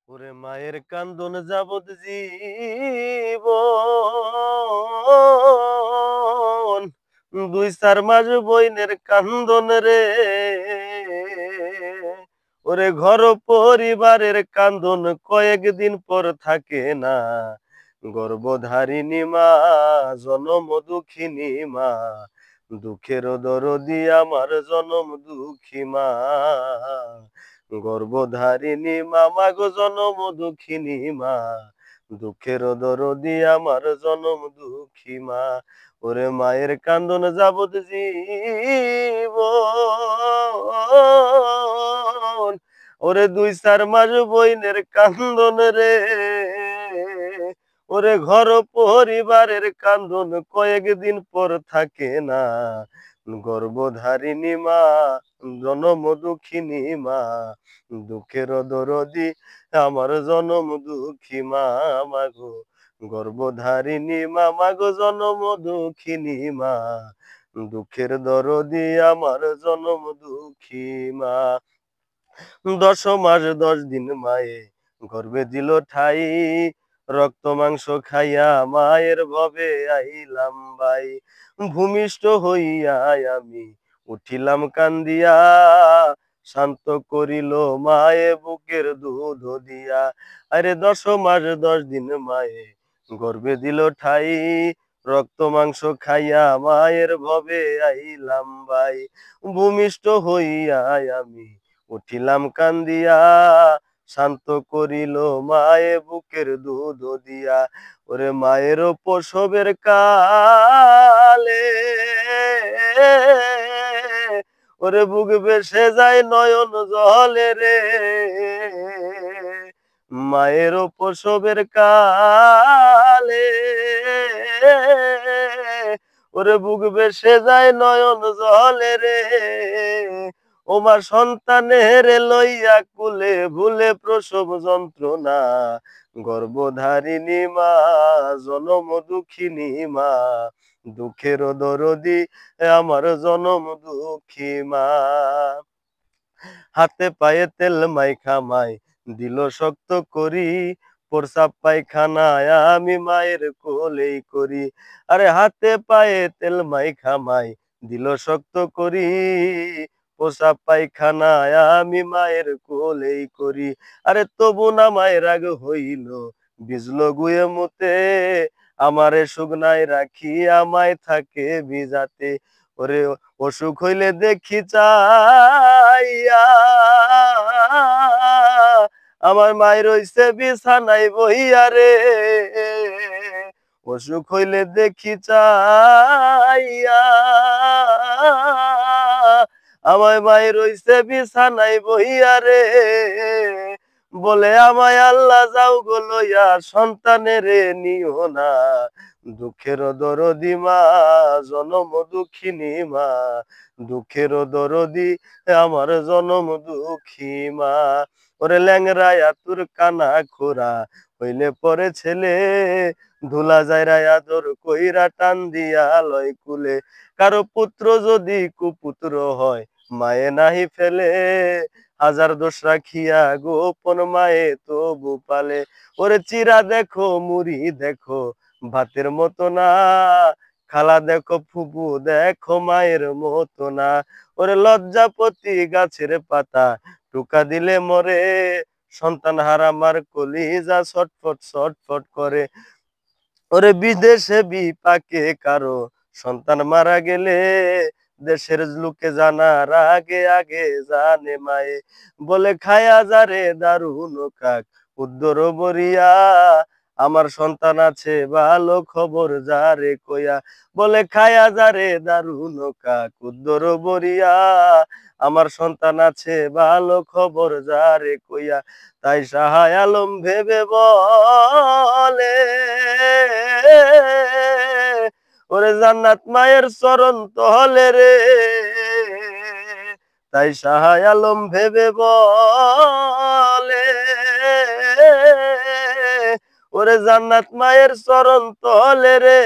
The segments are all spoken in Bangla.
ওরে মায়ের কান্দন যাবত জীবন, 2-4 মাস বইনের কান্দন রে। ওরে ঘর পরিবারের কান্দন কয়েকদিন পর থাকে না। গর্ভধারিণী মা, জনম দুঃখিনী মা, দুঃখের দরদি আমার জনম দুঃখী মা। গর্ভধারিণী মা, মাগো জনম দুঃখিনী মা, দুঃখের দরদি আমার জনম দুঃখী মা। ওরে মায়ের কান্দন যাবত জীবন, ওরে 2-4 মাস বইনের কান্দন রে। ওরে ঘর পরিবারের কান্দন কয়েকদিন পর থাকে না। গর্ভধারিণী মা, জনম দুঃখিনী মা, দুঃখের দরদি আমার জনম দুঃখী মা। মাগো গর্ভধারিণী মা, মাগো জনম দুঃখিনী মা, দুঃখের দরদি আমার জনম দুঃখী মা। 10 মাস 10 দিন মায়ে গর্ভে দিল ঠাই, রক্ত মাংস খাইয়া মায়ের ভবে আইলাম ভাই। ভূমিষ্ঠ হইয়া আমি উঠিলাম কান্দিয়া, শান্ত করিল মায়ে বুকের দুধ দিয়া। আরে 10 মাস 10 দিন মায়ে গর্ভে দিল ঠাই, রক্ত মাংস খাইয়া মায়ের ভবে আইলাম ভাই। ভূমিষ্ঠ হইয়া আমি উঠিলাম কান্দিয়া, শান্ত করিল মায়ে বুকের দুধ দিয়া। ওরে মায়ের প্রসবের কালে, ওরে বুক ভেসে যায় নয়ন জলে রে। মায়ের প্রসবের কালে, ওরে বুক ভেসে যায় নয়ন জলে রে। ওমা সন্তানের লইয়া কুলে ভুলে প্রসব যন্ত্রণা, গর্ভধারিণী মা, জনম দুঃখিনী মা, দুঃখের দরদি আমার জনম দুঃখী মা। হাতে পায়ে তেল মাইখা মাই দিল শক্ত করি, প্রসাব পায়খানায় আমি মায়ের কোলেই করি। আরে হাতে পায়ে তেল মাইখা মাই দিল শক্ত করি, প্রসাব পায়খানায় আমি মায়ের কোলেই করি। আরে তবু না মায়ের রাগ হইল, বিজলো গুয়ে মুতে, আমারে শুকনায় রাখি আমায় থাকে ভিজাতে। ওরে অসুখ হইলে দেখি চাইয়া, আমার মায়ের রইছে বিছানায় বইয়া রে। অসুখ হইলে দেখি চাইয়া, আমার মায়ের রইছে বিছানায় বইয়া রে। বলে আমায় আল্লাহ যাও গো লইয়া, সন্তানের নিও না। দুঃখের দরদি মা, জনম দুঃখিনী মা, দুঃখের দরদি আমার জনম দুঃখী মা। ওরে ল্যাংরায়া তোর কানা খোরা হইলে পরে ছেলে, ধুলা যাইরা আদর কইরা টান দিয়া লয় কুলে। কারো পুত্র যদি কুপুত্র হয় মায়ে নাহি ফেলে, হাজার দোষ রাখিয়া গোপন মায়ে তবু পালে। ওরে চিরা দেখো মুড়ি দেখো ভাতের মতো না, খালা দেখো ফুপু দেখো মায়ের মতো না। ওরে লজ্জাপতি গাছের পাতা টুকা দিলে মরে, সন্তান হারা মার কলিজা ছটফট ছটফট করে। ওরে বিদেশে বিপাকে কারো সন্তান মারা গেলে, দেশের লোকে জানার আগে আগে জানে মায়ে। বলে খায়া যারে দারুন কাক উদ্দর বরিয়া, আমার সন্তান আছে ভালো খবর যারে কইয়া। বলে খায়া যারে দারুন কাক উদ্দর বরিয়া, আমার সন্তান আছে ভালো খবর যারে কইয়া। তাই শাহ আলম ভেবে বলে, ওরে জান্নাত মায়ের চরণ তলে রে। তাই শাহ আলম ভেবে বলে, ওরে জান্নাত মায়ের চরণ তলে রে।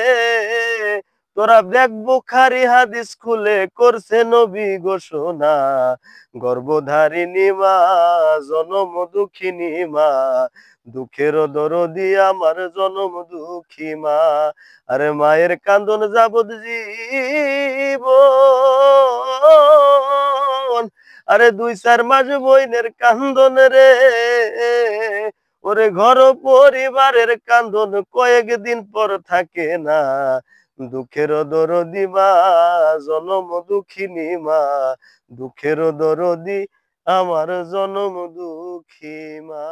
তোরা দেখ বুখারী হাদিস খুলে করছে নবী ঘোষণা, গর্ভধারিণী মা জনম দুঃখিনী মা, দুঃখের দরদি আমার জনম দুঃখী মা। আরে মায়ের কান্দন যাবত জীবন, আরে 2-4 মাস বইনের কান্দন রে, ওরে ঘর পরিবারের কান্দন কয়েকদিন পর থাকে না। দুঃখের দরদি মা জনম দুঃখিনী মা, দুঃখের দরদি আমার জনম দুঃখী মা।